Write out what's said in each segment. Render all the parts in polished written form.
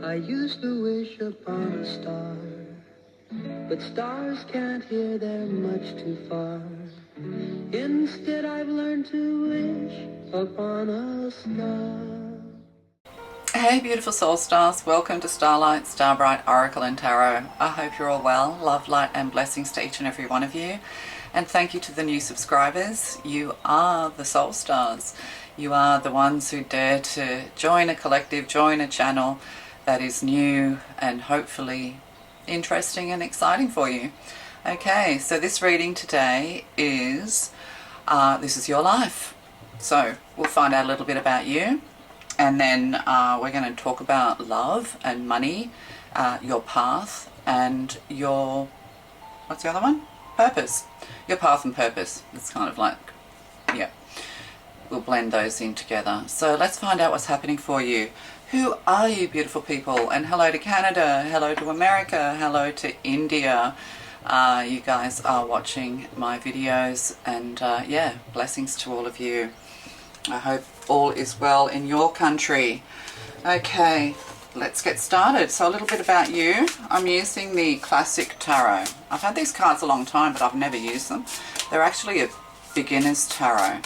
I used to wish upon a star, but stars can't hear, they're much too far. Instead I've learned to wish upon a star. Hey beautiful soul stars, welcome to Starlight, Starbright, Oracle and Tarot. I hope you're all well. Love, light and blessings to each and every one of you. And thank you to the new subscribers. You are the soul stars. You are the ones who dare to join a collective, join a channel that is new and hopefully interesting and exciting for you. Okay, so this reading today is, this is your life. So we'll find out a little bit about you. And then we're going to talk about love and money, your path and your, what's the other one? Purpose. Your path and purpose. It's kind of like, yeah, we'll blend those in together. So let's find out what's happening for you. Who are you, beautiful people? And hello to Canada, hello to America, hello to India. You guys are watching my videos and yeah, blessings to all of you. I hope all is well in your country. Okay, let's get started. So a little bit about you. I'm using the Classic Tarot. I've had these cards a long time, but I've never used them. They're actually a beginner's tarot,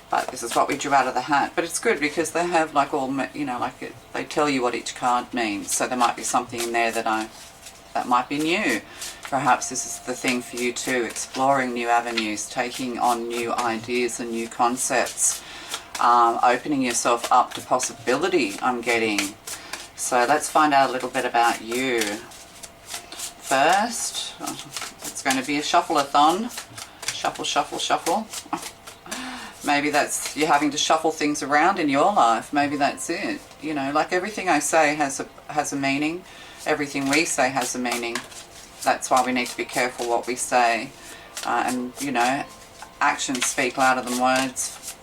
but this is what we drew out of the hat. But it's good because they have like all, you know, like they tell you what each card means. So there might be something in there that might be new. Perhaps this is the thing for you too, exploring new avenues, taking on new ideas and new concepts, opening yourself up to possibility, I'm getting. So let's find out a little bit about you. First, it's going to be a shuffle-a-thon. Shuffle, shuffle, shuffle. Maybe that's you're having to shuffle things around in your life. Maybe that's it. You know, like everything I say has a meaning. Everything we say has a meaning. That's why we need to be careful what we say. And, you know, actions speak louder than words.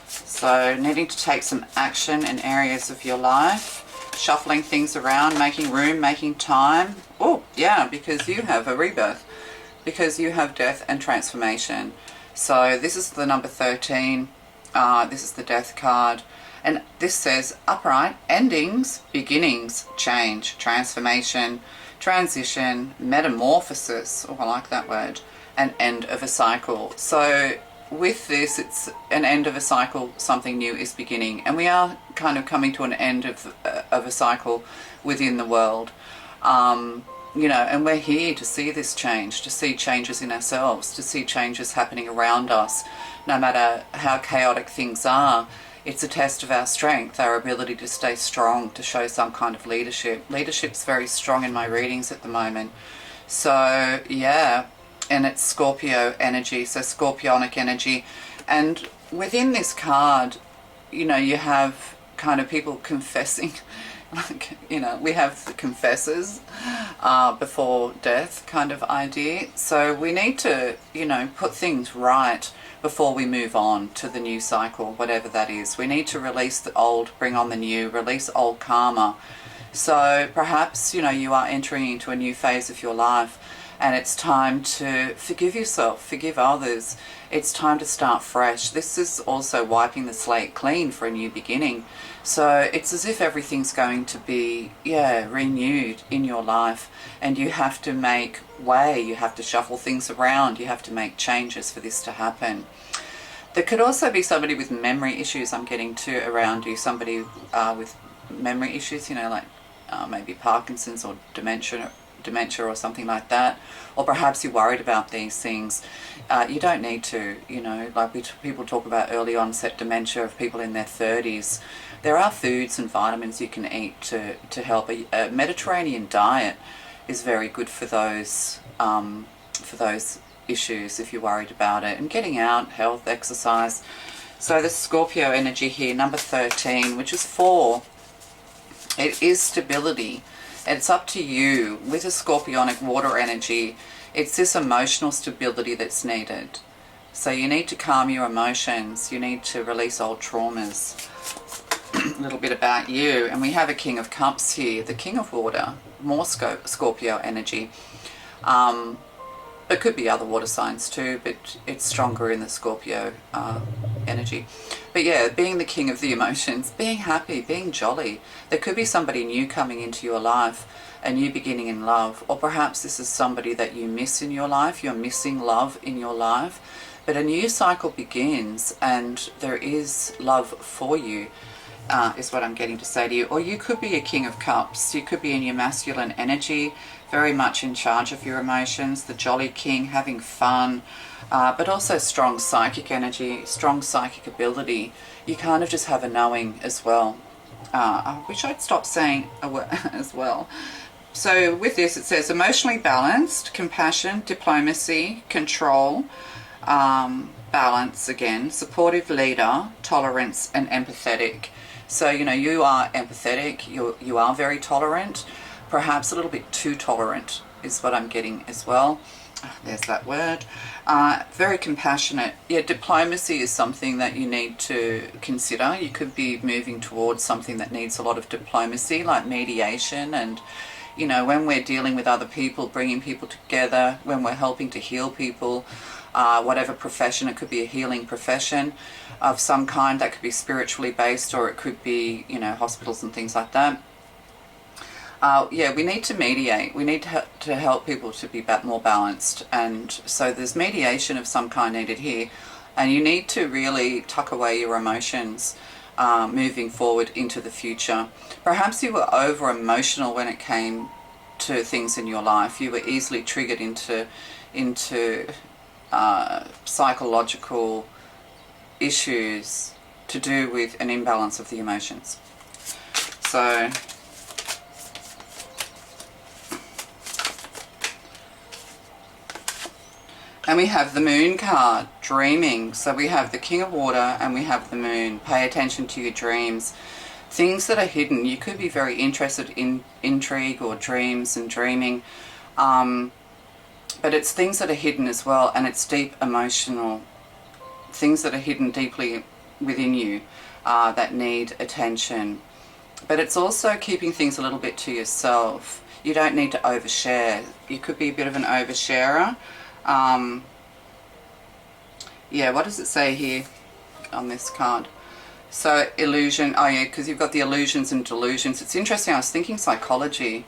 So needing to take some action in areas of your life. Shuffling things around, making room, making time. Oh, yeah, because you have a rebirth. Because you have death and transformation. So this is the number 13. This is the death card. And this says upright, endings, beginnings, change, transformation, transition, metamorphosis, oh I like that word, and end of a cycle. So with this, it's an end of a cycle, something new is beginning, and we are kind of coming to an end of a cycle within the world. You know, and we're here to see this change, to see changes in ourselves, to see changes happening around us, no matter how chaotic things are. It's a test of our strength, our ability to stay strong, to show some kind of leadership. Leadership's very strong in my readings at the moment. So, yeah, and it's Scorpio energy, so Scorpionic energy. And within this card, you know, you have kind of people confessing. Like, you know, we have the confessors before death kind of idea. So we need to, you know, put things right before we move on to the new cycle, whatever that is. We need to release the old, bring on the new, release old karma. So perhaps, you know, you are entering into a new phase of your life and it's time to forgive yourself, forgive others. It's time to start fresh. This is also wiping the slate clean for a new beginning. So it's as if everything's going to be, yeah, renewed in your life, and you have to make way, you have to shuffle things around, you have to make changes for this to happen. There could also be somebody with memory issues I'm getting to around you, somebody with memory issues, you know, like maybe Parkinson's or dementia or something like that, or perhaps you're worried about these things. You don't need to, you know, like people talk about early onset dementia of people in their 30s. There are foods and vitamins you can eat to help. A Mediterranean diet is very good for those issues if you're worried about it. And getting out, health, exercise. So the Scorpio energy here, number 13, which is 4. It is stability. It's up to you. With a Scorpionic water energy, it's this emotional stability that's needed. So you need to calm your emotions. You need to release old traumas. A little bit about you. And we have a King of Cups here, the King of Water, more Scorpio energy. It could be other water signs too, but it's stronger in the Scorpio energy. But yeah, being the king of the emotions, being happy, being jolly. There could be somebody new coming into your life, a new beginning in love, or perhaps this is somebody that you miss in your life. You're missing love in your life, but a new cycle begins and there is love for you. Is what I'm getting to say to you. Or you could be a king of cups. You could be in your masculine energy, very much in charge of your emotions, the jolly king, having fun, but also strong psychic energy, strong psychic ability. You kind of just have a knowing as well. I wish I'd stop saying as well. So with this, it says emotionally balanced, compassion, diplomacy, control, balance again, supportive leader, tolerance, and empathetic. So, you know, you are empathetic, you are very tolerant, perhaps a little bit too tolerant is what I'm getting as well. There's that word. Very compassionate. Yeah, diplomacy is something that you need to consider. You could be moving towards something that needs a lot of diplomacy, like mediation, and, you know, when we're dealing with other people, bringing people together, when we're helping to heal people, whatever profession, it could be a healing profession of some kind, that could be spiritually based, or it could be, you know, hospitals and things like that. Yeah, we need to mediate. We need to help people to be more balanced, and so there's mediation of some kind needed here, and you need to really tuck away your emotions moving forward into the future. Perhaps you were over emotional when it came to things in your life. You were easily triggered into psychological issues to do with an imbalance of the emotions. So and we have the moon card, dreaming. So we have the king of water and we have the moon. Pay attention to your dreams. Things that are hidden. You could be very interested in intrigue or dreams and dreaming. But it's things that are hidden as well, and it's deep emotional things that are hidden deeply within you that need attention. But it's also keeping things a little bit to yourself. You don't need to overshare. You could be a bit of an oversharer. Yeah, what does it say here on this card? So illusion, oh yeah, because you've got the illusions and delusions. It's interesting, I was thinking psychology.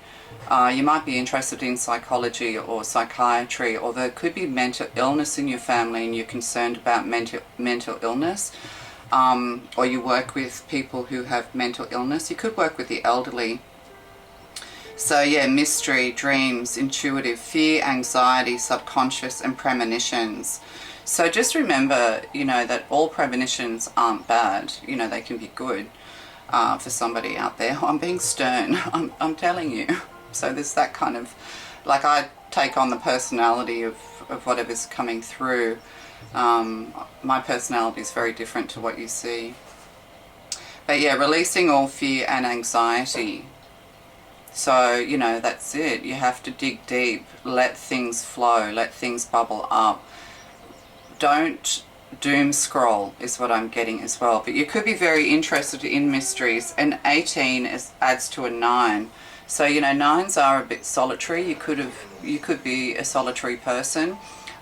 You might be interested in psychology or psychiatry, or there could be mental illness in your family and you're concerned about mental illness, or you work with people who have mental illness. You could work with the elderly. So yeah, mystery, dreams, intuitive, fear, anxiety, subconscious, and premonitions. So just remember, you know, that all premonitions aren't bad. You know, they can be good for somebody out there. I'm being stern, I'm telling you. So there's that kind of, like, I take on the personality of whatever's coming through. My personality is very different to what you see. But yeah, releasing all fear and anxiety. So, you know, that's it. You have to dig deep, let things flow, let things bubble up. Don't doom scroll is what I'm getting as well. But you could be very interested in mysteries, and 18 adds to a 9. So, you know, 9s are a bit solitary. You could be a solitary person,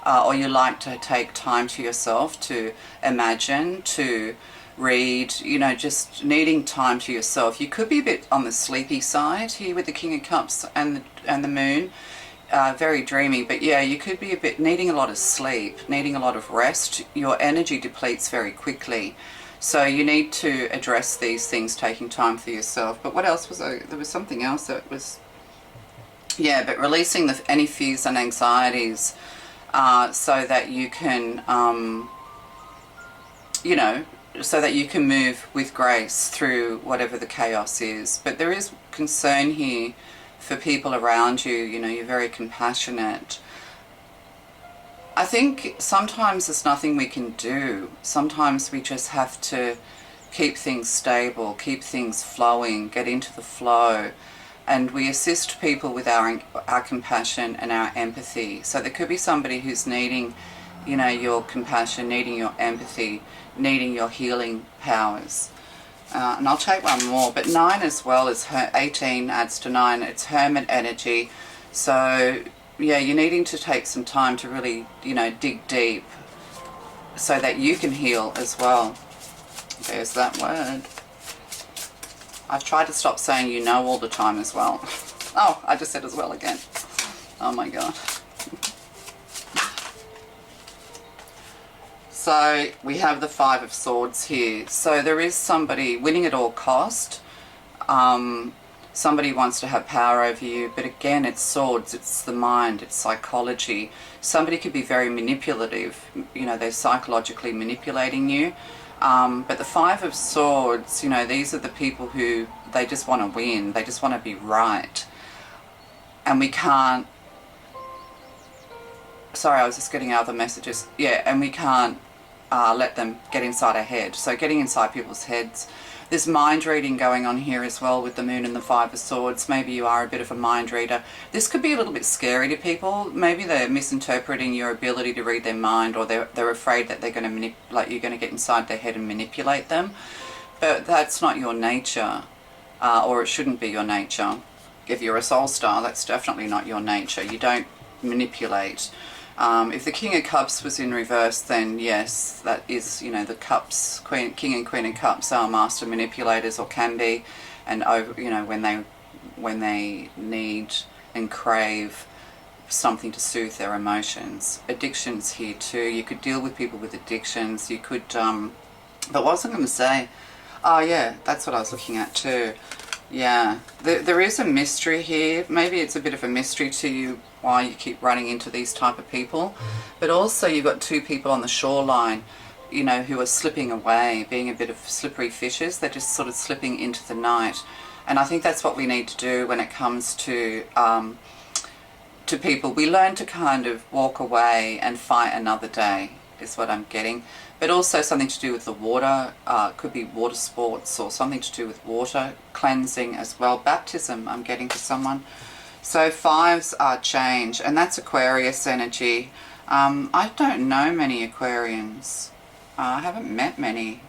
or you like to take time to yourself to imagine, to read, you know, just needing time to yourself. You could be a bit on the sleepy side here with the King of Cups and the Moon. Very dreamy, but yeah, you could be a bit needing a lot of sleep, needing a lot of rest. Your energy depletes very quickly. So you need to address these things, taking time for yourself. But what else was there? There was something else that was, yeah, but releasing any fears and anxieties so that you can, you know, so that you can move with grace through whatever the chaos is. But there is concern here for people around you. You know, you're very compassionate. I think sometimes there's nothing we can do. Sometimes we just have to keep things stable, keep things flowing, get into the flow. And we assist people with our compassion and our empathy. So there could be somebody who's needing, you know, your compassion, needing your empathy, needing your healing powers. And I'll take one more, but 9 as well as 18 adds to 9. It's hermit energy. So yeah, you're needing to take some time to really, you know, dig deep so that you can heal as well. There's that word. I've tried to stop saying you know all the time as well. Oh, I just said as well again. Oh my God. So we have the Five of Swords here. So there is somebody winning at all cost. Somebody wants to have power over you, but again, it's swords, it's the mind, it's psychology. Somebody could be very manipulative, you know, they're psychologically manipulating you. But the Five of Swords, you know, these are the people who, they just want to win, they just want to be right. And we can't, sorry, I was just getting other messages. Yeah, and we can't let them get inside our head. So getting inside people's heads. There's mind reading going on here as well with the Moon and the Five of Swords. Maybe you are a bit of a mind reader. This could be a little bit scary to people. Maybe they're misinterpreting your ability to read their mind, or they're afraid that they're going to like you're going to get inside their head and manipulate them. But that's not your nature, or it shouldn't be your nature. If you're a soul star, that's definitely not your nature. You don't manipulate. If the King of Cups was in reverse, then yes, that is, you know, the Cups, King and Queen of Cups are master manipulators, or can be, and over, you know, when they need and crave something to soothe their emotions. Addictions here too. You could deal with people with addictions. You could, but what was I going to say? Oh yeah, that's what I was looking at too. Yeah, there is a mystery here. Maybe it's a bit of a mystery to you why you keep running into these type of people. But also you've got two people on the shoreline, you know, who are slipping away, being a bit of slippery fishes. They're just sort of slipping into the night. And I think that's what we need to do when it comes to people. We learn to kind of walk away and fight another day, is what I'm getting. But also something to do with the water, could be water sports or something to do with water, cleansing as well. Baptism, I'm getting to someone. So fives are change, and that's Aquarius energy. I don't know many Aquarians. I haven't met many.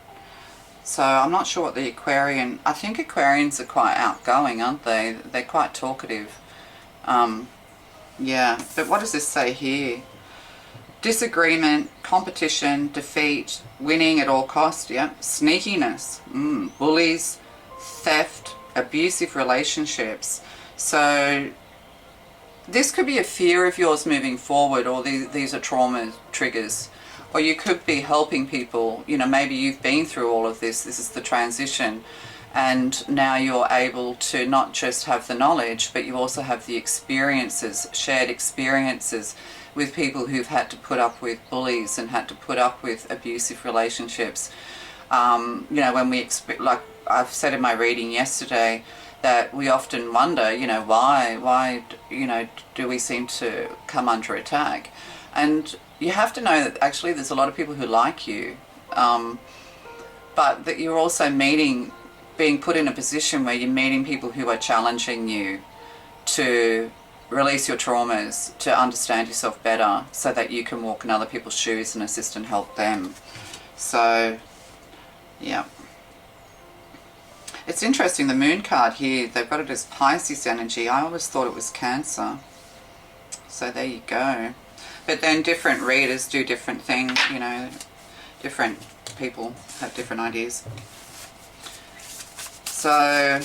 So I'm not sure what the Aquarian, I think Aquarians are quite outgoing, aren't they? They're quite talkative. Yeah, but what does this say here? Disagreement, competition, defeat, winning at all cost, yeah. Sneakiness, bullies, theft, abusive relationships. So this could be a fear of yours moving forward, or these are trauma triggers. Or you could be helping people, you know, maybe you've been through all of this is the transition, and now you're able to not just have the knowledge, but you also have the experiences, shared experiences with people who've had to put up with bullies and had to put up with abusive relationships. You know, when we expect, like I've said in my reading yesterday, that we often wonder, you know, why, you know, do we seem to come under attack? And you have to know that actually there's a lot of people who like you, but that you're also being put in a position where you're meeting people who are challenging you to release your traumas, to understand yourself better, so that you can walk in other people's shoes and assist and help them. So, yeah. It's interesting, the Moon card here, they've got it as Pisces energy. I always thought it was Cancer. So there you go. But then different readers do different things, you know, different people have different ideas. So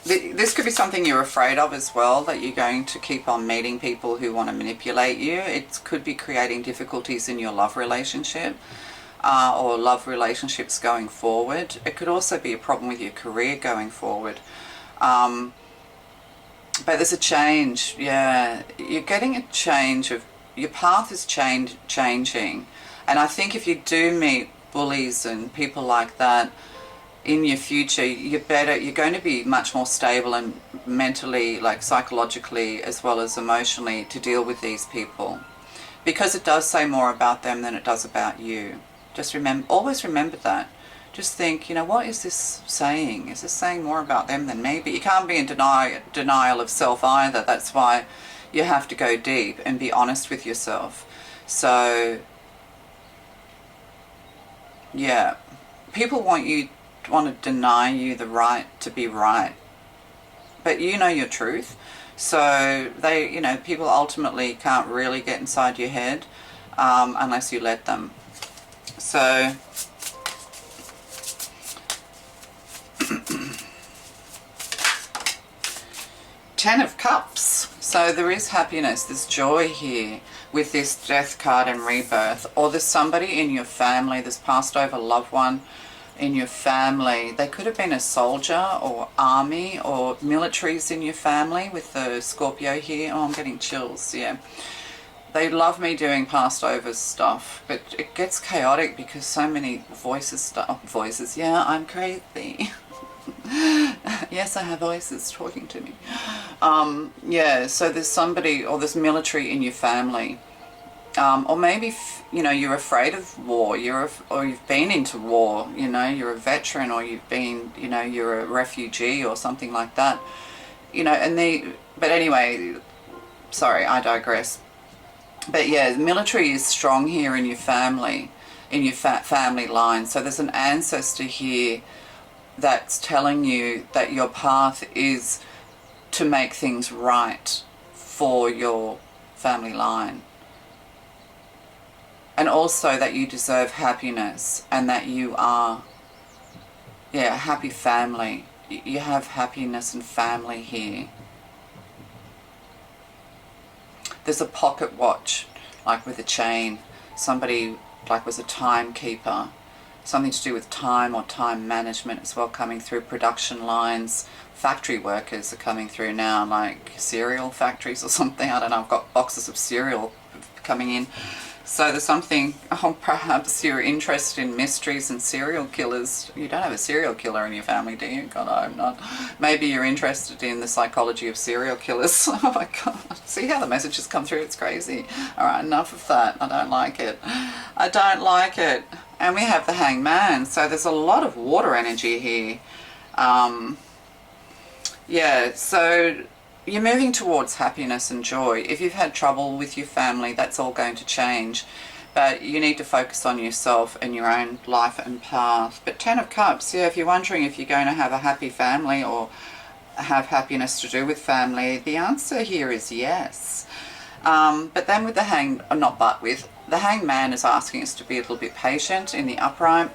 this could be something you're afraid of as well, that you're going to keep on meeting people who want to manipulate you. It could be creating difficulties in your love relationship, or love relationships going forward. It could also be a problem with your career going forward. But there's a change, yeah. You're getting a change of, your path is changing. And I think if you do meet bullies and people like that in your future, you're going to be much more stable and mentally, like psychologically as well as emotionally, to deal with these people, because it does say more about them than it does about you. Just always remember that. Just think, you know, what is this saying? Is this saying more about them than me? But you can't be in denial of self either. That's why you have to go deep and be honest with yourself. So yeah, people want to deny you the right to be right. but you know your truth. So they, you know, people ultimately can't really get inside your head unless you let them. So Ten of Cups. So there is happiness, there's joy here with this Death card and rebirth. Or there's somebody in your family, this passed over loved one in your family. They could have been a soldier or army or militaries in your family with the Scorpio here. Oh, I'm getting chills, yeah. They love me doing passed over stuff, but it gets chaotic because so many voices, yeah, I'm crazy. Yes, I have voices talking to me. Yeah, so there's somebody or there's military in your family. Or maybe, you know, you're afraid of war, or you've been into war, you know, you're a veteran, or you've been, you know, you're a refugee or something like that. You know, but anyway, sorry, I digress. But yeah, the military is strong here in your family, in your family line. So there's an ancestor here that's telling you that your path is to make things right for your family line. And also that you deserve happiness and that you are, yeah, a happy family. You have happiness and family here. There's a pocket watch, like with a chain. Somebody like was a timekeeper. Something to do with time or time management as well coming through. Production lines. Factory workers are coming through now, like cereal factories or something. I don't know, I've got boxes of cereal coming in. So there's something, perhaps you're interested in mysteries and serial killers. You don't have a serial killer in your family, do you? God, I hope not. Maybe you're interested in the psychology of serial killers. Oh my God. See how the messages come through? It's crazy. All right, enough of that. I don't like it. I don't like it. And we have the Hanged Man. So there's a lot of water energy here. Yeah, so you're moving towards happiness and joy. If you've had trouble with your family, that's all going to change. But you need to focus on yourself and your own life and path. But Ten of Cups, yeah, if you're wondering if you're going to have a happy family or have happiness to do with family, the answer here is yes. But then with the the Hanged Man is asking us to be a little bit patient in the upright.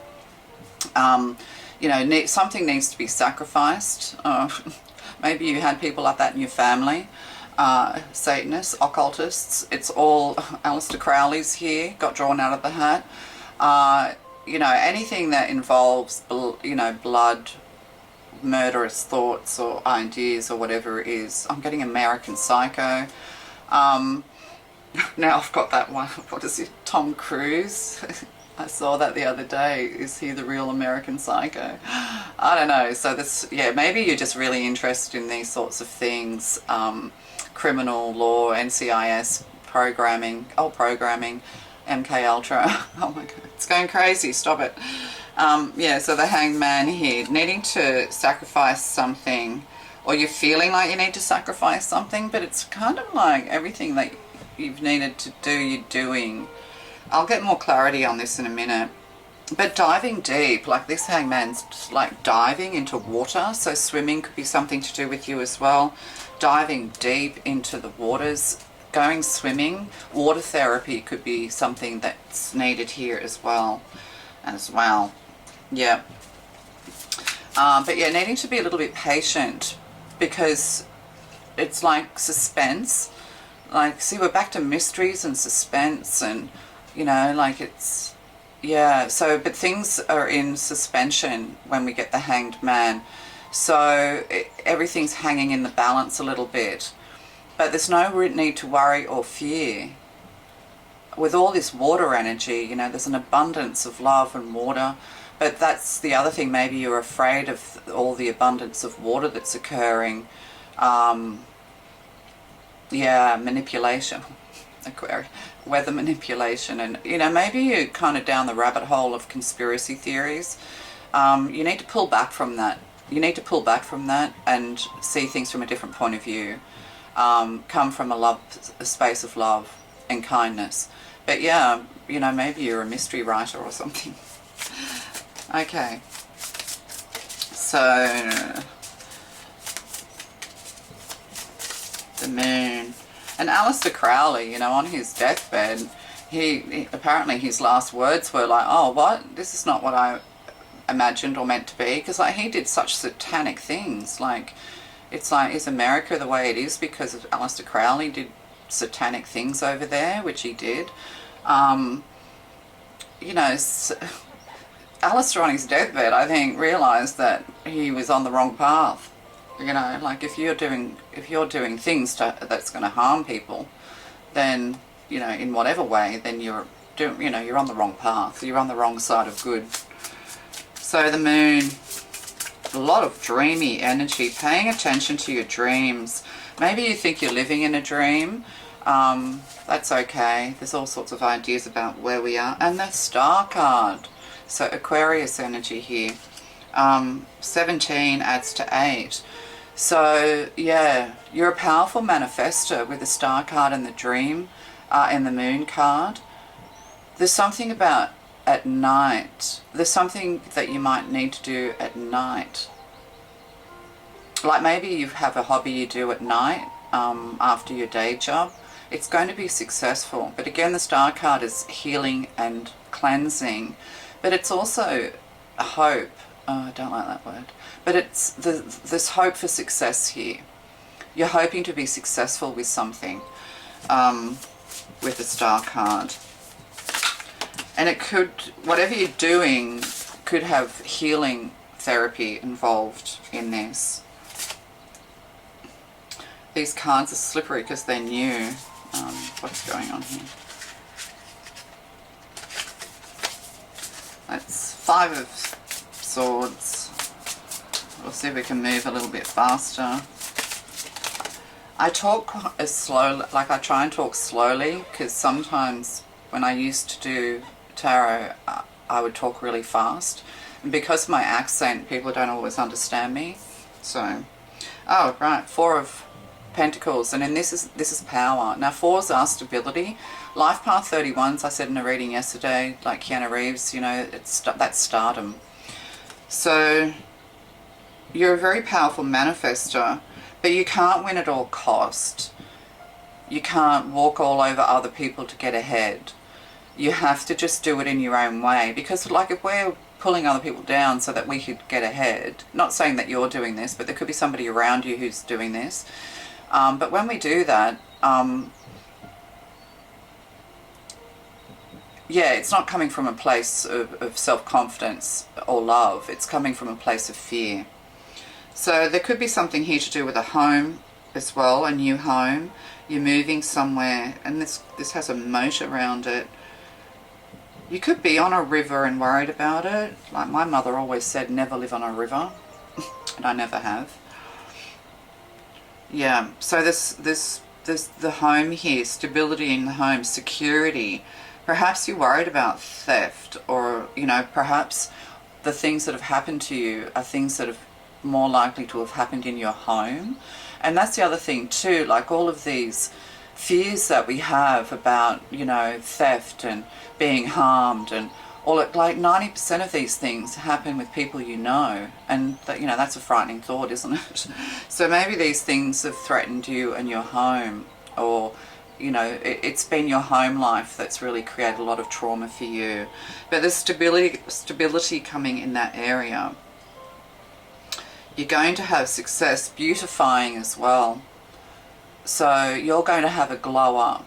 You know, something needs to be sacrificed. Maybe you had people like that in your family, Satanists, occultists. It's all Aleister Crowley's here, got drawn out of the hat. You know, anything that involves, you know, blood, murderous thoughts or ideas or whatever it is. I'm getting American Psycho. Now I've got that one. What is it? Tom Cruise. I saw that the other day. Is he the real American Psycho? I don't know. So this, yeah, maybe you're just really interested in these sorts of things. Criminal law, NCIS, programming, MK Ultra. Oh my God, it's going crazy. Stop it. Yeah, so the Hanged Man here, needing to sacrifice something, or you're feeling like you need to sacrifice something, but it's kind of like everything that you've needed to do, you're doing. I'll get more clarity on this in a minute. But diving deep, like this Hanged Man's like diving into water, so swimming could be something to do with you as well. Diving deep into the waters, going swimming, water therapy could be something that's needed here as well. Yeah. But yeah, needing to be a little bit patient because it's like suspense. Like, see, we're back to mysteries and suspense and, you know, like it's, yeah, so, but things are in suspension when we get the Hanged Man. So everything's hanging in the balance a little bit. But there's no need to worry or fear. With all this water energy, you know, there's an abundance of love and water. But that's the other thing, maybe you're afraid of all the abundance of water that's occurring. Yeah, manipulation. Weather manipulation, and you know, maybe you're kind of down the rabbit hole of conspiracy theories. You need to pull back from that. You need to pull back from that and see things from a different point of view. Come from a space of love and kindness. But yeah, you know, maybe you're a mystery writer or something. Okay. So The Moon. And Aleister Crowley, you know, on his deathbed, he apparently his last words were like, oh, what? This is not what I imagined or meant to be. Because like, he did such satanic things. Like, it's like, is America the way it is because of Aleister Crowley did satanic things over there, which he did. You know, Aleister on his deathbed, I think, realised that he was on the wrong path. You know, like if you're doing things that's going to harm people, then, you know, in whatever way, then you're on the wrong path. You're on the wrong side of good. So the Moon, a lot of dreamy energy, paying attention to your dreams. Maybe you think you're living in a dream. That's okay. There's all sorts of ideas about where we are. And the Star card. So Aquarius energy here. 17 adds to 8. So yeah, you're a powerful manifester with the Star card and the Dream and the Moon card. There's something about at night. There's something that you might need to do at night. Like maybe you have a hobby you do at night after your day job. It's going to be successful. But again, the Star card is healing and cleansing. But it's also a hope. Oh, I don't like that word. But it's this hope for success here. You're hoping to be successful with something with the Star card. And it could, whatever you're doing, could have healing therapy involved in this. These cards are slippery because they're new. What's going on here? That's 5 of Swords. We'll see if we can move a little bit faster. I talk as slow, like I try and talk slowly, because sometimes when I used to do tarot, I would talk really fast. And because of my accent, people don't always understand me. So, oh right, 4 of Pentacles, and then this is power. Now 4s are stability. Life Path 31s, I said in a reading yesterday, like Keanu Reeves, you know, that's stardom. So you're a very powerful manifester, but you can't win at all cost. You can't walk all over other people to get ahead. You have to just do it in your own way, because like if we're pulling other people down so that we could get ahead, not saying that you're doing this, but there could be somebody around you who's doing this. But when we do that, yeah, it's not coming from a place of self-confidence or love. It's coming from a place of fear. So there could be something here to do with a home as well, a new home. You're moving somewhere, and this has a moat around it. You could be on a river and worried about it. Like my mother always said, never live on a river, and I never have. Yeah, so this the home here, stability in the home, security. Perhaps you're worried about theft, or, you know, perhaps the things that have happened to you are things that have more likely to have happened in your home. And that's the other thing too, like all of these fears that we have about, you know, theft and being harmed, and all it, like 90% of these things happen with people you know, and that, you know, that's a frightening thought, isn't it? So maybe these things have threatened you and your home, or, you know, it's been your home life that's really created a lot of trauma for you. But there's stability coming in that area. You're going to have success beautifying as well. So you're going to have a glow up.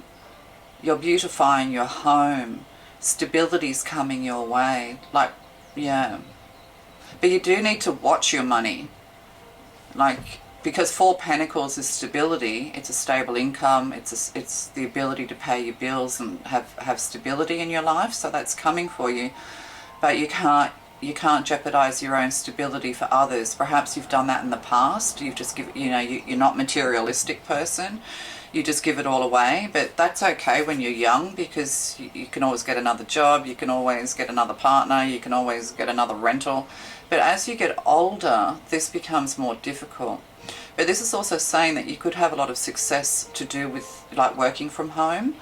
You're beautifying your home. Stability's coming your way. Like, yeah. But you do need to watch your money. Like, because 4 Pentacles is stability. It's a stable income. It's the ability to pay your bills and have stability in your life. So that's coming for you. But you can't jeopardize your own stability for others. Perhaps you've done that in the past. You've just you're not a materialistic person. You just give it all away. But that's okay when you're young, because you can always get another job. You can always get another partner. You can always get another rental. But as you get older, this becomes more difficult. But this is also saying that you could have a lot of success to do with like working from home.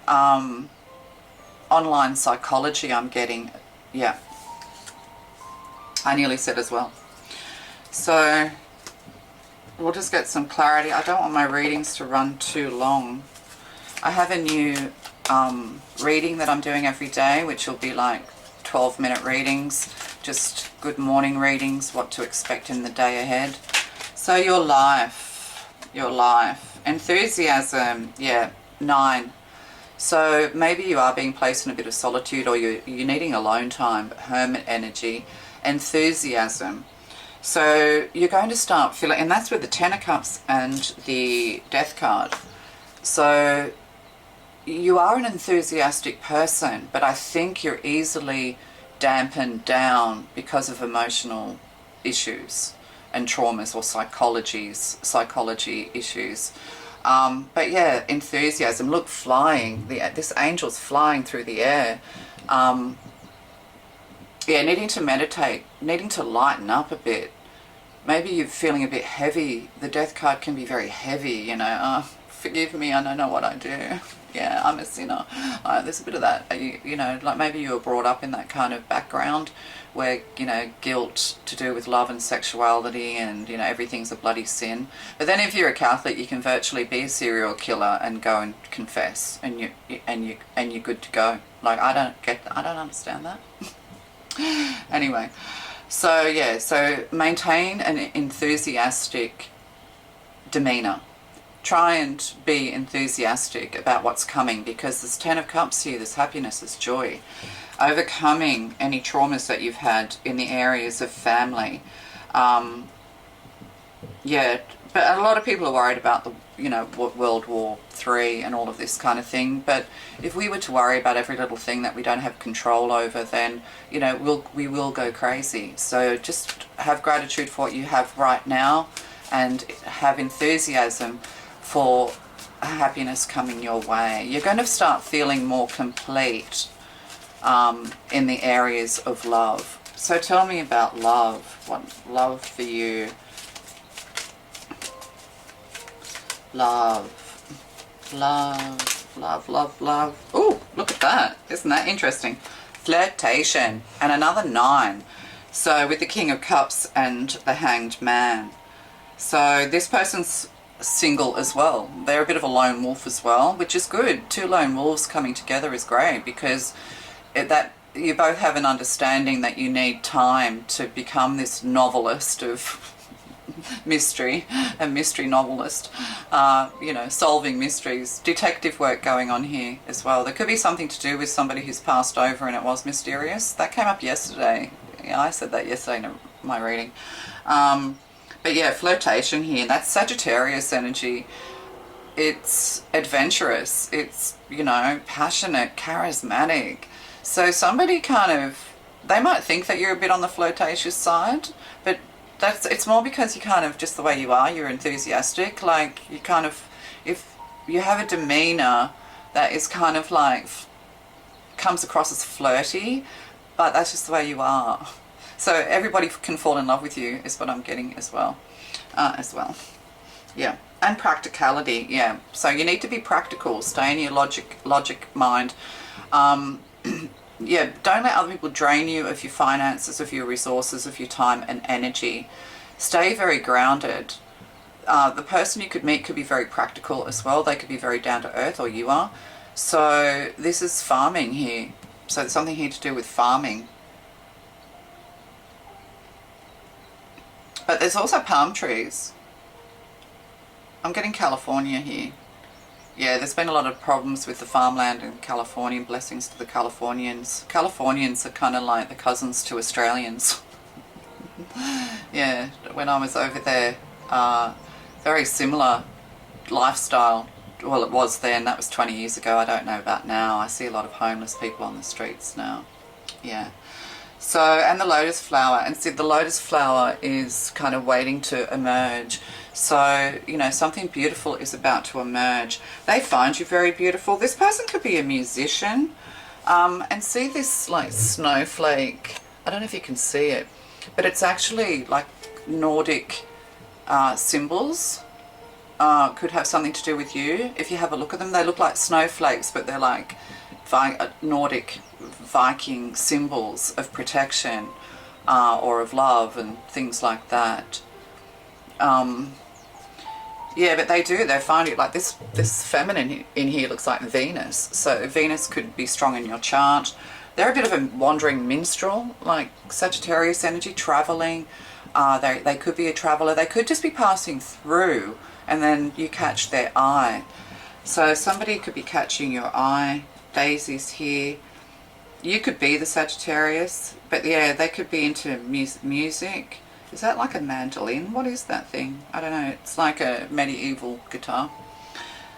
Online psychology, I'm getting, yeah. I nearly said as well. So we'll just get some clarity. I don't want my readings to run too long. I have a new reading that I'm doing every day, which will be like 12-minute readings, just good morning readings, what to expect in the day ahead. So your life, enthusiasm, yeah, 9. So maybe you are being placed in a bit of solitude, or you're needing alone time, hermit energy, enthusiasm. So you're going to start feeling, and that's with the Ten of Cups and the Death card. So you are an enthusiastic person, but I think you're easily dampened down because of emotional issues and traumas or psychology issues. But yeah, enthusiasm. Look, flying. This angel's flying through the air. Yeah, needing to meditate, needing to lighten up a bit. Maybe you're feeling a bit heavy. The Death card can be very heavy, you know. Forgive me, I don't know what I do. Yeah, I'm a sinner. There's a bit of that, you know, like maybe you were brought up in that kind of background where, you know, guilt to do with love and sexuality and, you know, everything's a bloody sin. But then if you're a Catholic, you can virtually be a serial killer and go and confess, and you're good to go. Like, I don't understand that. Anyway, so yeah, so maintain an enthusiastic demeanor. Try and be enthusiastic about what's coming, because there's 10 of Cups here, there's happiness, there's joy. Overcoming any traumas that you've had in the areas of family. Yeah, but a lot of people are worried about the, you know, World War III and all of this kind of thing. But if we were to worry about every little thing that we don't have control over, then, you know, we will go crazy. So just have gratitude for what you have right now, and have enthusiasm for happiness coming your way. You're going to start feeling more complete in the areas of love. So tell me about love. What love for you? Love. Oh, look at that. Isn't that interesting? Flirtation. And another 9. So with the King of Cups and the Hanged Man. So this person's single as well. They're a bit of a lone wolf as well, which is good. 2 lone wolves coming together is great, because that you both have an understanding that you need time to become this novelist of mystery, a mystery novelist, you know, solving mysteries. Detective work going on here as well. There could be something to do with somebody who's passed over and it was mysterious. That came up yesterday. Yeah, I said that yesterday in my reading. But yeah, flirtation here. That's Sagittarius energy. It's adventurous. It's, you know, passionate, charismatic. So somebody kind of, they might think that you're a bit on the flirtatious side, but it's more because you kind of, just the way you are, you're enthusiastic. Like, you kind of, if you have a demeanor that is kind of like, comes across as flirty, but that's just the way you are. So everybody can fall in love with you is what I'm getting as well. Yeah. And practicality, yeah. So you need to be practical. Stay in your logic mind. Yeah, don't let other people drain you of your finances, of your resources, of your time and energy. Stay very grounded. The person you could meet could be very practical as well. They could be very down to earth, or you are. So this is farming here. So there's something here to do with farming. But there's also palm trees. I'm getting California here. Yeah, there's been a lot of problems with the farmland in California. Blessings to the Californians. Californians are kind of like the cousins to Australians. Yeah, when I was over there, very similar lifestyle. Well, it was then. That was 20 years ago. I don't know about now. I see a lot of homeless people on the streets now. Yeah. So, and the lotus flower. And see, the lotus flower is kind of waiting to emerge. So, you know, something beautiful is about to emerge. They find you very beautiful. This person could be a musician. And see this, like, snowflake. I don't know if you can see it. But it's actually, like, Nordic symbols. Could have something to do with you. If you have a look at them, they look like snowflakes, but they're like Nordic Viking symbols of protection or of love and things like that. Yeah, but they do. They find it like this feminine in here looks like Venus. So Venus could be strong in your chart. They're a bit of a wandering minstrel, like Sagittarius energy, traveling. They could be a traveler. They could just be passing through and then you catch their eye. So somebody could be catching your eye. Daisy's here. You could be the Sagittarius, but yeah, they could be into music. Is that like a mandolin? What is that thing? I don't know. It's like a medieval guitar.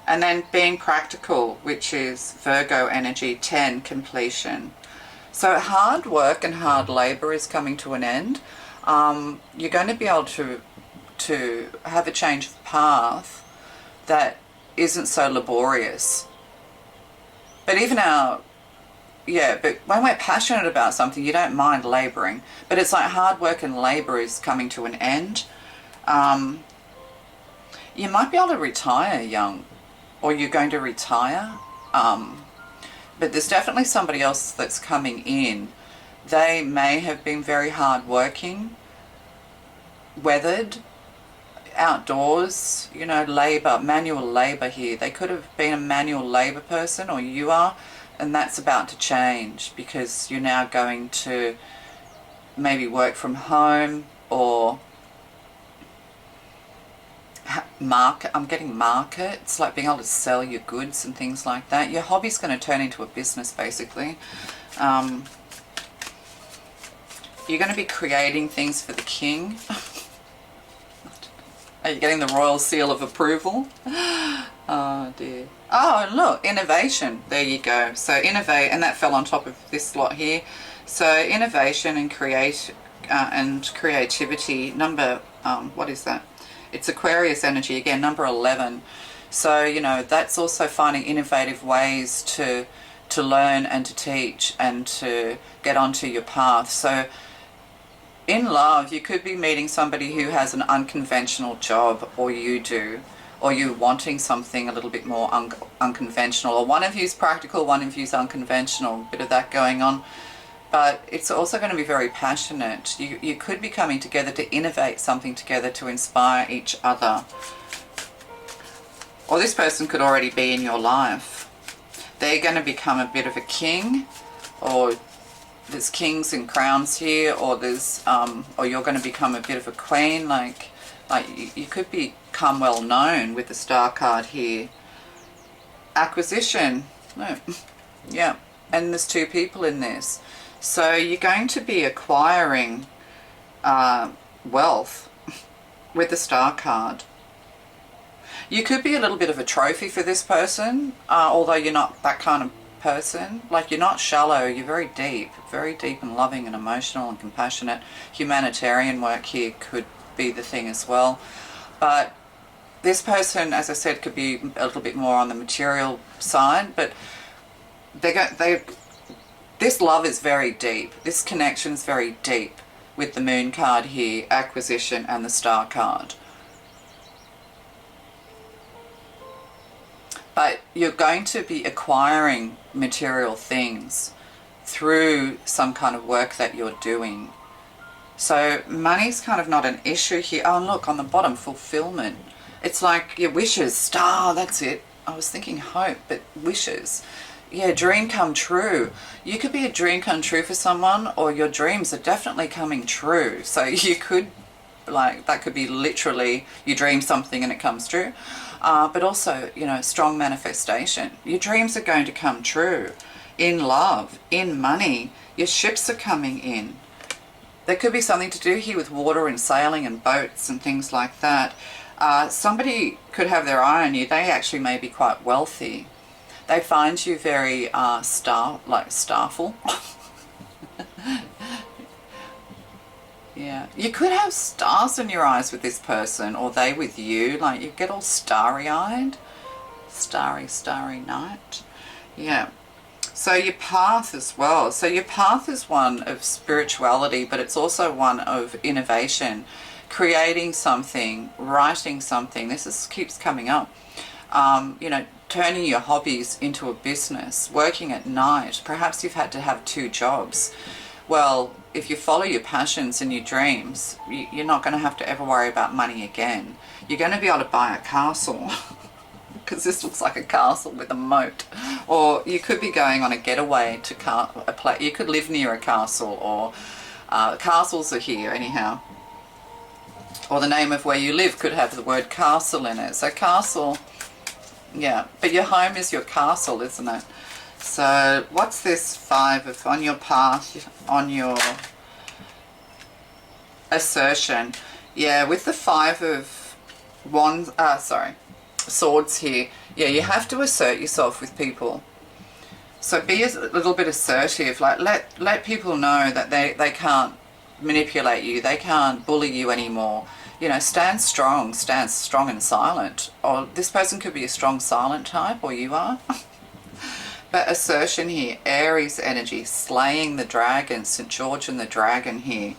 And then being practical, which is Virgo energy, 10, completion. So hard work and hard labor is coming to an end. You're going to be able to have a change of path that isn't so laborious. But even but when we're passionate about something, you don't mind labouring. But it's like hard work and labour is coming to an end. You might be able to retire young, or you're going to retire. But there's definitely somebody else that's coming in. They may have been very hard working, weathered, outdoors, you know, labour, manual labour here. They could have been a manual labour person, or you are. And that's about to change because you're now going to maybe work from home or I'm getting markets, like being able to sell your goods and things like that. Your hobby's going to turn into a business basically. You're going to be creating things for the king. Are you getting the royal seal of approval? Oh dear. Oh, and look, innovation. There you go. So innovate, and that fell on top of this lot here. So innovation and creativity. Number, what is that? It's Aquarius energy again. Number 11. So you know that's also finding innovative ways to learn and to teach and to get onto your path. So in love, you could be meeting somebody who has an unconventional job, or you do. Or you're wanting something a little bit more unconventional, or one of you's practical, one of you's unconventional, a bit of that going on. But it's also going to be very passionate. You could be coming together to innovate something together to inspire each other. Or this person could already be in your life. They're going to become a bit of a king, or there's kings and crowns here, or there's or you're going to become a bit of a queen, like you could become well known with the star card here. Acquisition. No. Yeah. And there's two people in this. So you're going to be acquiring wealth with the star card. You could be a little bit of a trophy for this person, although you're not that kind of person. Like, you're not shallow, you're very deep and loving and emotional and compassionate. Humanitarian work here could be the thing as well. But this person, as I said, could be a little bit more on the material side, but this love is very deep. This connection is very deep with the moon card here, acquisition, and the star card. But you're going to be acquiring material things through some kind of work that you're doing. So money's kind of not an issue here. Oh, look, on the bottom, fulfillment. It's like your wishes, star, that's it. I was thinking hope, but wishes. Yeah, dream come true. You could be a dream come true for someone, or your dreams are definitely coming true. So you could, like, that could be literally you dream something and it comes true. But also, you know, strong manifestation. Your dreams are going to come true. In love, in money, your ships are coming in. There could be something to do here with water and sailing and boats and things like that. Somebody could have their eye on you. They actually may be quite wealthy. They find you very starful. Yeah, you could have stars in your eyes with this person, or they with you. Like, you get all starry-eyed. Starry night. Yeah. So your path as well. So your path is one of spirituality, but it's also one of innovation, creating something, writing something. This keeps coming up. You know, turning your hobbies into a business, working at night. Perhaps you've had to have 2 jobs, well, if you follow your passions and your dreams, you're not going to have to ever worry about money again. You're going to be able to buy a castle because this looks like a castle with a moat. Or you could be going on a getaway to you could live near a castle, or castles are here anyhow. Or the name of where you live could have the word castle in it. So castle, yeah, but your home is your castle, isn't it? So what's this 5 of, on your path, on your assertion? Yeah, with the 5 of wands, swords here. Yeah, you have to assert yourself with people. So be a little bit assertive. Like let people know that they can't manipulate you. They can't bully you anymore. You know, stand strong and silent. Or this person could be a strong silent type, or you are. But assertion here, Aries energy, slaying the dragon, St. George and the dragon here.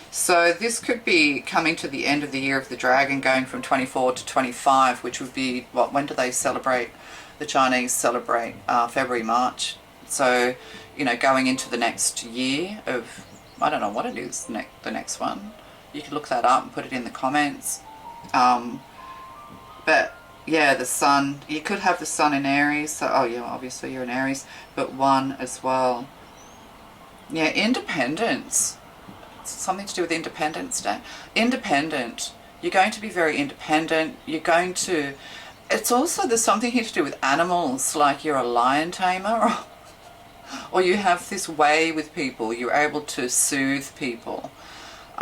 So this could be coming to the end of the year of the dragon, going from 24 to 25, which would be, what, when do they celebrate? The Chinese celebrate February, March. So, you know, going into the next year of, I don't know what it is, the next one. You can look that up and put it in the comments. But yeah, the sun, you could have the sun in Aries. So, oh yeah, obviously you're in Aries, but 1 as well. Yeah, independence. Something to do with Independence Day. Independent. You're going to be very independent. You're going to, it's also, there's something here to do with animals, like you're a lion tamer, or you have this way with people. You're able to soothe people.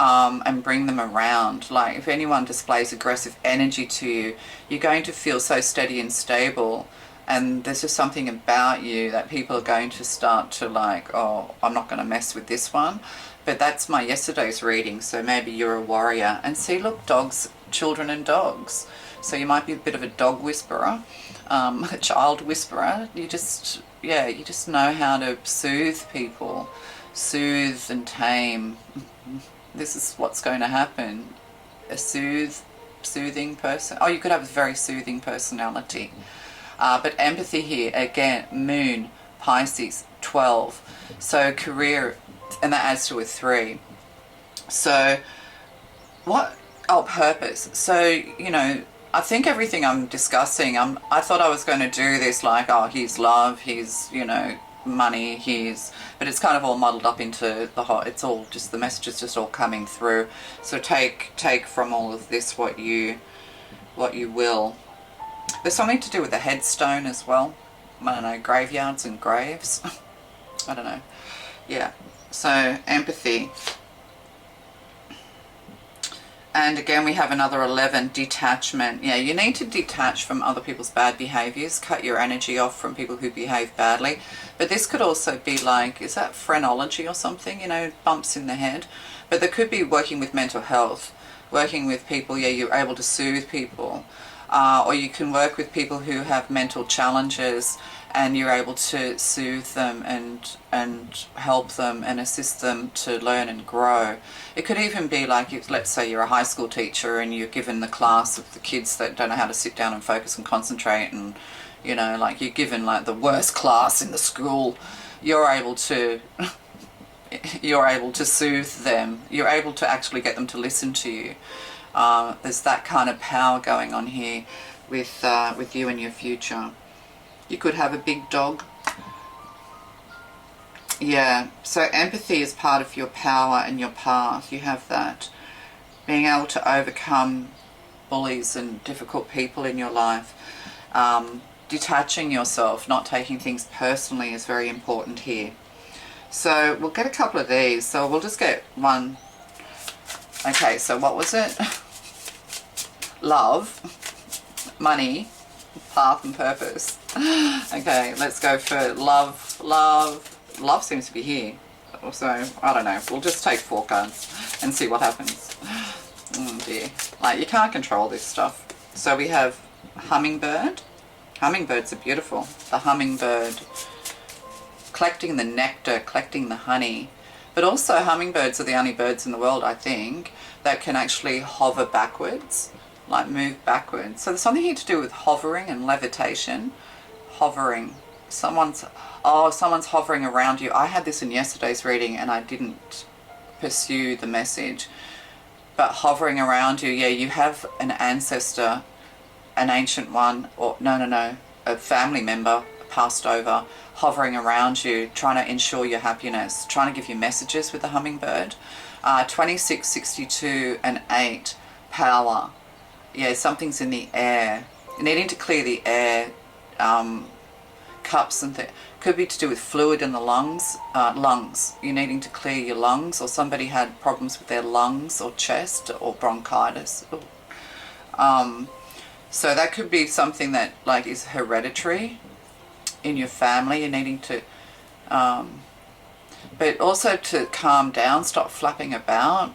And bring them around. Like if anyone displays aggressive energy to you, you're going to feel so steady and stable, and there's just something about you that people are going to start to like, oh, I'm not going to mess with this one. But that's my yesterday's reading, so maybe you're a warrior. And see, look, dogs, children and dogs. So you might be a bit of a dog whisperer, a child whisperer. You just know how to soothe people, soothe and tame. This is what's going to happen. A soothing person. Oh, you could have a very soothing personality. But empathy here, again, Moon, Pisces, 12. So career, and that adds to a 3. So what? Oh, purpose. So, you know, I think everything I'm discussing, I thought I was going to do this like, oh, here's love, here's, you know, money, but it's kind of all muddled up into the whole, it's all just, the message is just all coming through. So take from all of this what you will. There's something to do with the headstone as well. I don't know, graveyards and graves. I don't know. Yeah, so empathy. And again, we have another 11, detachment. Yeah, you need to detach from other people's bad behaviors, cut your energy off from people who behave badly. But this could also be like, is that phrenology or something? You know, bumps in the head. But there could be working with mental health, working with people, yeah, you're able to soothe people. Or you can work with people who have mental challenges, and you're able to soothe them and help them and assist them to learn and grow. It could even be like, if, let's say you're a high school teacher and you're given the class of the kids that don't know how to sit down and focus and concentrate, and you know, like you're given like the worst class in the school, you're able to soothe them. You're able to actually get them to listen to you. There's that kind of power going on here with you and your future. You could have a big dog. Yeah, so empathy is part of your power and your path. You have that. Being able to overcome bullies and difficult people in your life. Detaching yourself, not taking things personally is very important here. So we'll get a couple of these. So we'll just get one. Okay, so what was it? Love, money, path and purpose. Okay, let's go for love. Love seems to be here. So, I don't know. We'll just take 4 cards and see what happens. Oh dear. Like, you can't control this stuff. So we have hummingbird. Hummingbirds are beautiful. The hummingbird. Collecting the nectar, collecting the honey. But also hummingbirds are the only birds in the world, I think, that can actually hover backwards. Like move backwards. So there's something here to do with hovering and levitation. Hovering. someone's hovering around you. I had this in yesterday's reading and I didn't pursue the message. But hovering around you, yeah, you have an ancestor, an ancient one, or no, a family member passed over, hovering around you, trying to ensure your happiness, trying to give you messages with the hummingbird. 26, 62, and 8, power. Yeah, something's in the air. Needing to clear the air, cups and things. Could be to do with fluid in the lungs. You're needing to clear your lungs, or somebody had problems with their lungs or chest or bronchitis. So that could be something that like is hereditary in your family. You're needing to, but also to calm down, stop flapping about.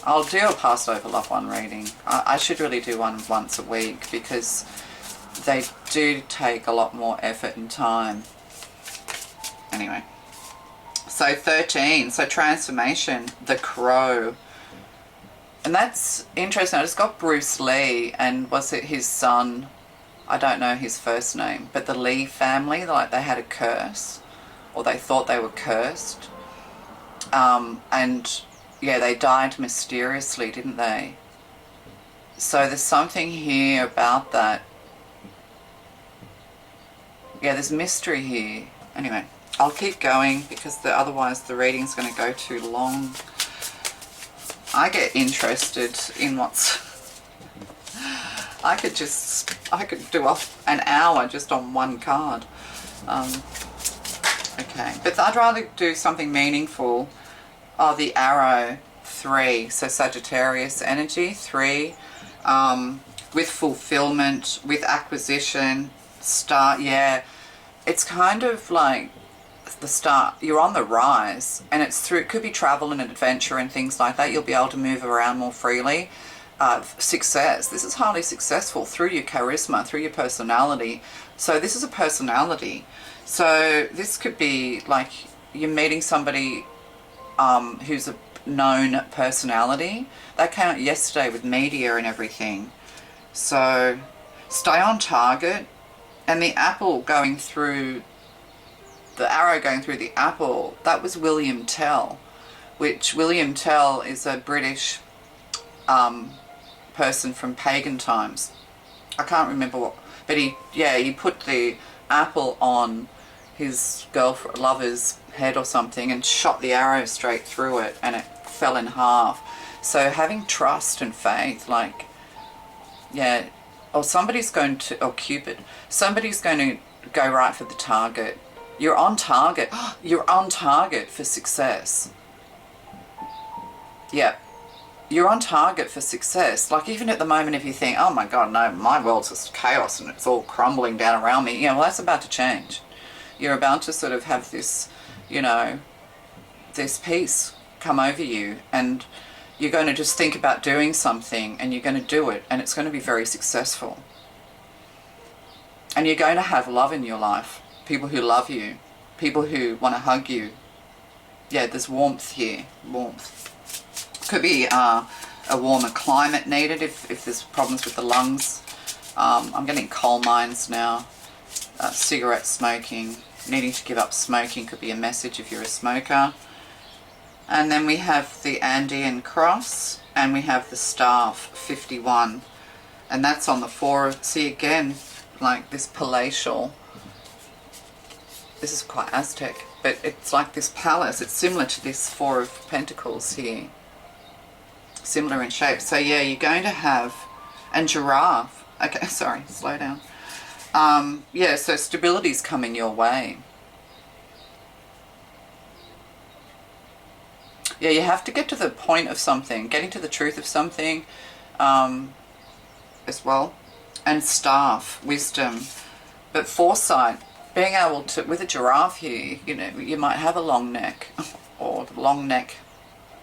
I'll do a past over loved one reading. I should really do one once a week because they do take a lot more effort and time. Anyway, so 13, so transformation, the crow. And that's interesting. I just got Bruce Lee, and was it his son? I don't know his first name, but the Lee family, like they had a curse, or they thought they were cursed. And yeah, they died mysteriously, didn't they? So there's something here about that. Yeah, there's mystery here. Anyway, I'll keep going because otherwise the reading's going to go too long. I get interested in what's... I could do an hour just on one card. Okay, but I'd rather do something meaningful. Oh, the arrow, 3. So Sagittarius energy, 3. With fulfillment, with acquisition, start, yeah. It's kind of like the start. You're on the rise, and it's through, it could be travel and adventure and things like that. You'll be able to move around more freely. Success. This is highly successful through your charisma, through your personality. So this is a personality. So this could be like you're meeting somebody who's a known personality. That came out yesterday with media and everything. So stay on target. And the apple going through, the arrow going through the apple, that was William Tell, which William Tell is a British person from pagan times. I can't remember what, but he put the apple on his girlfriend, lover's head or something and shot the arrow straight through it and it fell in half. So having trust and faith, like, yeah, or somebody's going to, or Cupid, somebody's going to go right for the target. You're on target. You're on target for success. Yeah. You're on target for success. Like even at the moment, if you think, oh my God, no, my world's just chaos and it's all crumbling down around me, well, that's about to change. You're about to sort of have this, this peace come over you, and you're going to just think about doing something and you're going to do it, and it's going to be very successful. And you're going to have love in your life. People who love you. People who want to hug you. Yeah, there's warmth here. Warmth. Could be a warmer climate needed if there's problems with the lungs. I'm getting coal mines now. Cigarette smoking. Needing to give up smoking could be a message if you're a smoker. And then we have the Andean cross, and we have the staff, 51. And that's on the 4 of, see again, like this palatial. This is quite Aztec, but it's like this palace. It's similar to this 4 of Pentacles here. Similar in shape. So yeah, you're going to have, and giraffe. Okay, sorry, slow down. Yeah, so stability's coming your way. Yeah, you have to get to the point of something, getting to the truth of something as well. And staff, wisdom. But foresight, being able to, with a giraffe here, you might have a long neck, or long neck.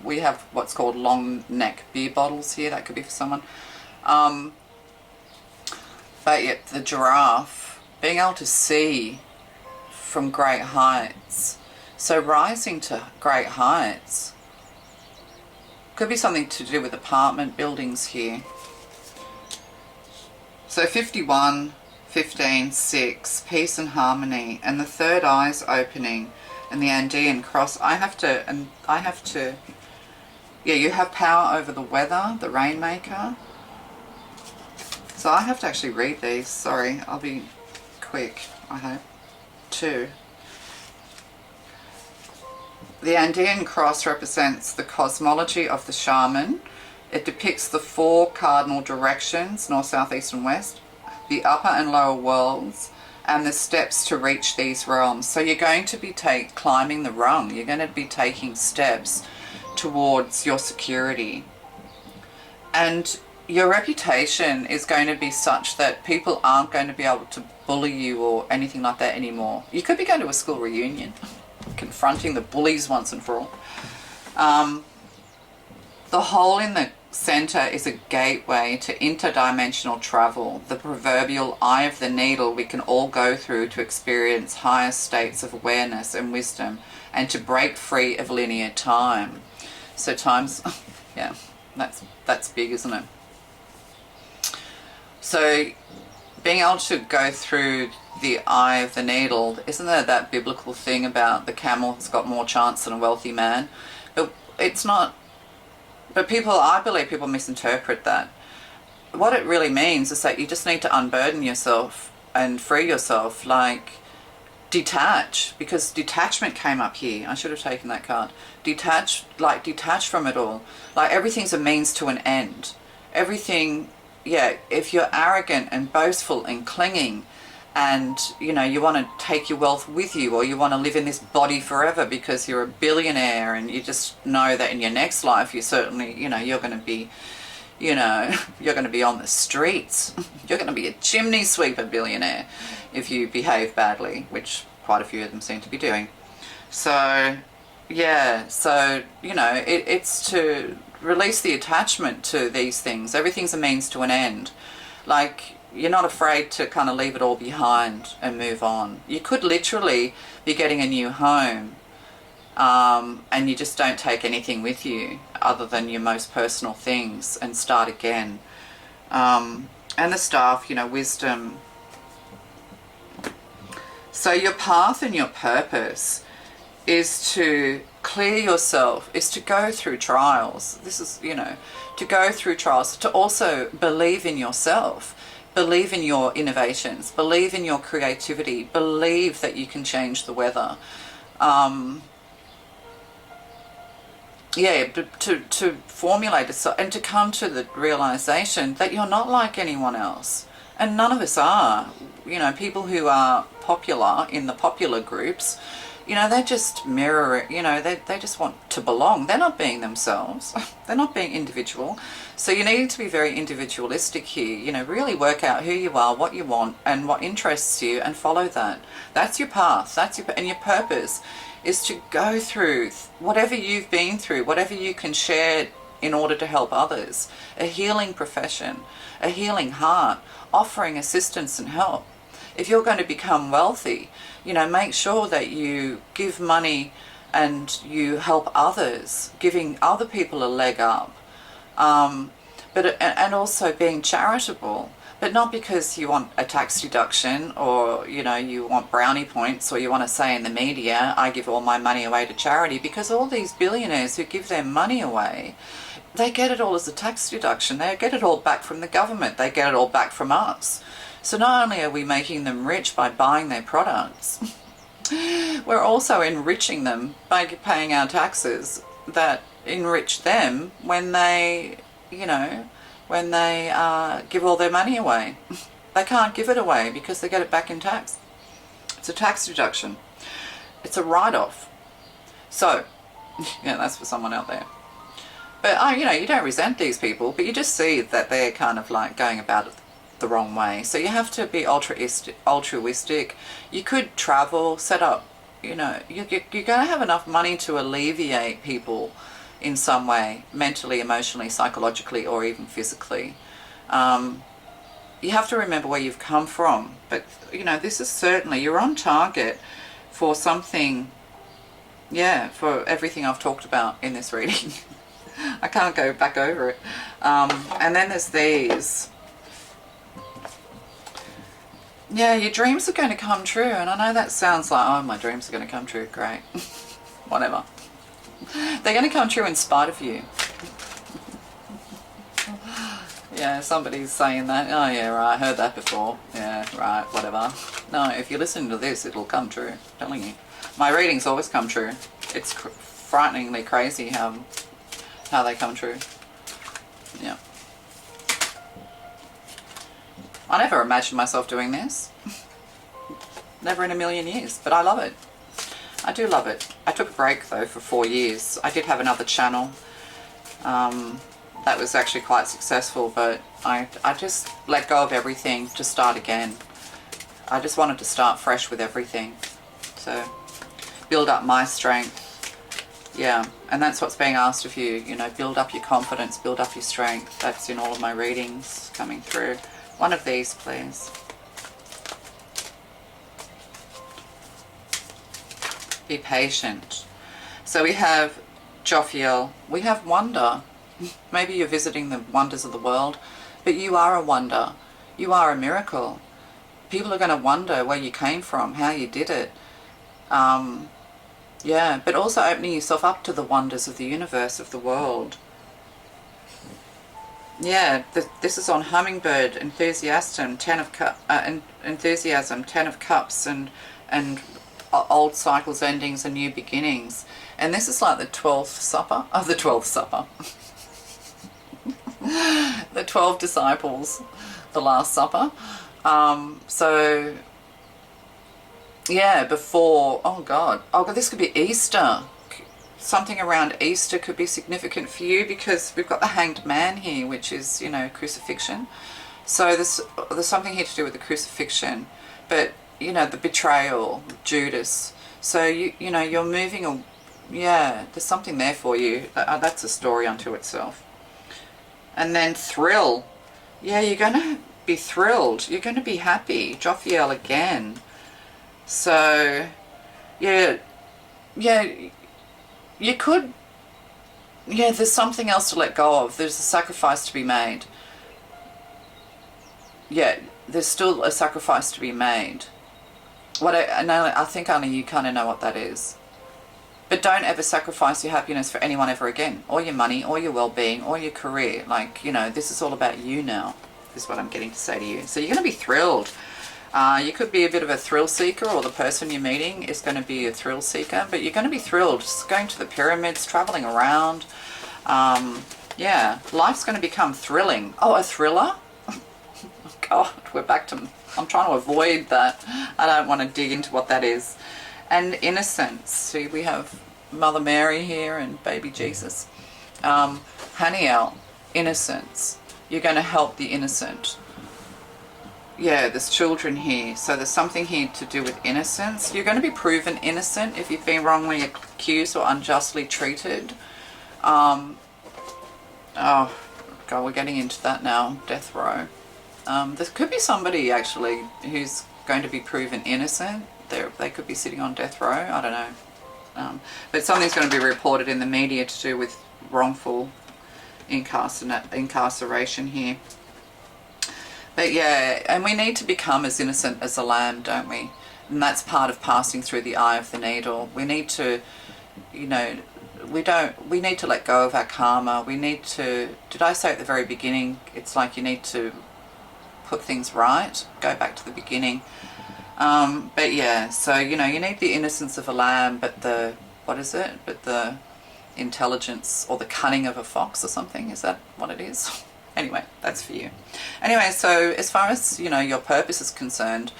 We have what's called long neck beer bottles here, that could be for someone. But yeah, the giraffe, being able to see from great heights. So rising to great heights. Could be something to do with apartment buildings here. So 51, 15, 6, peace and harmony, and the third eye's opening, and the Andean cross. I have to, yeah, you have power over the weather, the rainmaker. So I have to actually read these. Sorry, I'll be quick, I hope. 2. The Andean cross represents the cosmology of the shaman. It depicts the 4 cardinal directions, north, south, east and west, the upper and lower worlds, and the steps to reach these realms. So you're going to be climbing the rung. You're going to be taking steps towards your security. And your reputation is going to be such that people aren't going to be able to bully you or anything like that anymore. You could be going to a school reunion, confronting the bullies once and for all. The hole in the center is a gateway to interdimensional travel, the proverbial eye of the needle we can all go through to experience higher states of awareness and wisdom, and to break free of linear time. So time's, yeah, that's big, isn't it? So being able to go through the eye of the needle, isn't there that biblical thing about the camel's got more chance than a wealthy man? But it's not, but I believe people misinterpret that. What it really means is that you just need to unburden yourself and free yourself, like detach, because detachment came up here. I should have taken that card. Detach from it all. Like everything's a means to an end. Everything, yeah, if you're arrogant and boastful and clinging and, you know, you want to take your wealth with you, or you want to live in this body forever because you're a billionaire and you just know that in your next life you certainly, you know, you're going to be, you know, you're going to be on the streets. You're going to be a chimney sweeper billionaire if you behave badly, which quite a few of them seem to be doing. So, yeah, so, you know, it's to release the attachment to these things. Everything's a means to an end. Like, you're not afraid to kind of leave it all behind and move on. You could literally be getting a new home, and you just don't take anything with you other than your most personal things, and start again. And the staff, you know, wisdom. So your path and your purpose is to clear yourself, is to go through trials. This is, you know, to go through trials, to also believe in yourself, believe in your innovations, believe in your creativity, believe that you can change the weather. Yeah, to formulate it, and to come to the realization that you're not like anyone else. And none of us are. You know, people who are popular in the popular groups, you know, they just mirror it, you know, they just want to belong. They're not being themselves. They're not being individual. So you need to be very individualistic here, you know, really work out who you are, what you want, and what interests you, and follow that. That's your path. And your purpose is to go through whatever you've been through, whatever you can share in order to help others. A healing profession, a healing heart, offering assistance and help. If you're going to become wealthy, you know, make sure that you give money and you help others, giving other people a leg up. And also being charitable, but not because you want a tax deduction, or, you know, you want brownie points, or you want to say in the media, I give all my money away to charity, because all these billionaires who give their money away, they get it all as a tax deduction. They get it all back from the government. They get it all back from us. So not only are we making them rich by buying their products, we're also enriching them by paying our taxes that enrich them when they, you know, when they give all their money away. They can't give it away because they get it back in tax. It's a tax deduction. It's a write-off. So, yeah, that's for someone out there. But, you know, you don't resent these people, but you just see that they're kind of like going about it the wrong way. So you have to be altruistic. You could travel, set up, you know, you're going to have enough money to alleviate people in some way, mentally, emotionally, psychologically, or even physically. You have to remember where you've come from. But, you know, this is certainly, you're on target for something, yeah, for everything I've talked about in this reading. I can't go back over it. And then there's these. Yeah, your dreams are going to come true. And I know that sounds like, oh, my dreams are going to come true. Great. Whatever. They're going to come true in spite of you. Yeah, somebody's saying that. Oh, yeah, right, I heard that before. Yeah, right, whatever. No, if you're listening to this, it'll come true. I'm telling you. My readings always come true. It's frighteningly crazy how they come true. Yeah. I never imagined myself doing this. Never in a million years, but I love it. I do love it. I took a break though for 4 years. I did have another channel that was actually quite successful, but I just let go of everything to start again. I just wanted to start fresh with everything. So build up my strength. Yeah, and that's what's being asked of you, you know, build up your confidence, build up your strength. That's in all of my readings coming through. One of these, please. Be patient. So we have Jophiel. We have wonder. Maybe you're visiting the wonders of the world, but you are a wonder. You are a miracle. People are going to wonder where you came from, how you did it. Yeah, but also opening yourself up to the wonders of the universe, of the world. Yeah, this is on Hummingbird, Enthusiasm, Ten of Cups, and old cycles, endings, and new beginnings. And this is like the 12th supper, the 12th supper. The 12 disciples, the Last Supper. So, yeah, before, oh God, this could be Easter. Something around Easter could be significant for you because we've got the Hanged Man here, which is, you know, crucifixion. So there's something here to do with the crucifixion, but, you know, the betrayal, Judas. So, you know, you're moving, yeah, there's something there for you. That's a story unto itself. And then thrill. Yeah, you're going to be thrilled. You're going to be happy. Jophiel again. So, yeah, you could, yeah, there's something else to let go of. There's a sacrifice to be made. Yeah, there's still a sacrifice to be made. I think only you kind of know what that is. But don't ever sacrifice your happiness for anyone ever again, or your money, or your well-being, or your career. Like, you know, this is all about you now, is what I'm getting to say to you. So you're going to be thrilled. You could be a bit of a thrill seeker, or the person you're meeting is going to be a thrill seeker, but you're going to be thrilled. Just going to the pyramids, traveling around. Yeah, life's going to become thrilling. Oh, a thriller? God, we're back to, I'm trying to avoid that. I don't want to dig into what that is. And innocence. See, we have Mother Mary here and baby Jesus. Haniel, innocence. You're going to help the innocent. Yeah, there's children here. So there's something here to do with innocence. You're going to be proven innocent if you've been wrongly accused or unjustly treated. Oh, God, we're getting into that now. Death row. There could be somebody, actually, who's going to be proven innocent. They could be sitting on death row. I don't know. But something's going to be reported in the media to do with wrongful incarceration here. But yeah, and we need to become as innocent as a lamb, don't we? And that's part of passing through the eye of the needle. We need to, you know, we need to let go of our karma. We need to, did I say at the very beginning, it's like you need to put things right, go back to the beginning. But yeah, so, you know, you need the innocence of a lamb, but the, what is it? But the intelligence or the cunning of a fox or something. Is that what it is? Anyway, that's for you. Anyway, so as far as, you know, your purpose is concerned,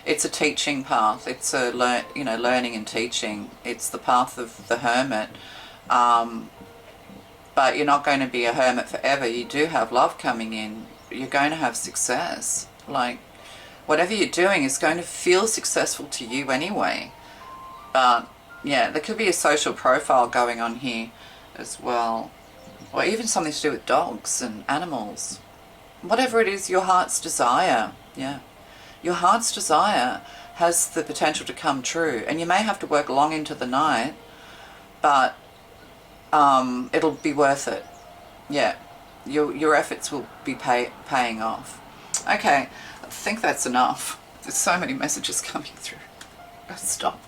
it's a teaching path. It's a, learning and teaching. It's the path of the hermit. But you're not going to be a hermit forever. You do have love coming in. You're going to have success. Like, whatever you're doing is going to feel successful to you anyway. But, yeah, there could be a social profile going on here as well. Or even something to do with dogs and animals. Whatever it is, your heart's desire. Yeah. Your heart's desire has the potential to come true. And you may have to work long into the night, but it'll be worth it. Yeah. Your efforts will be paying off. Okay. I think that's enough. There's so many messages coming through. Stop.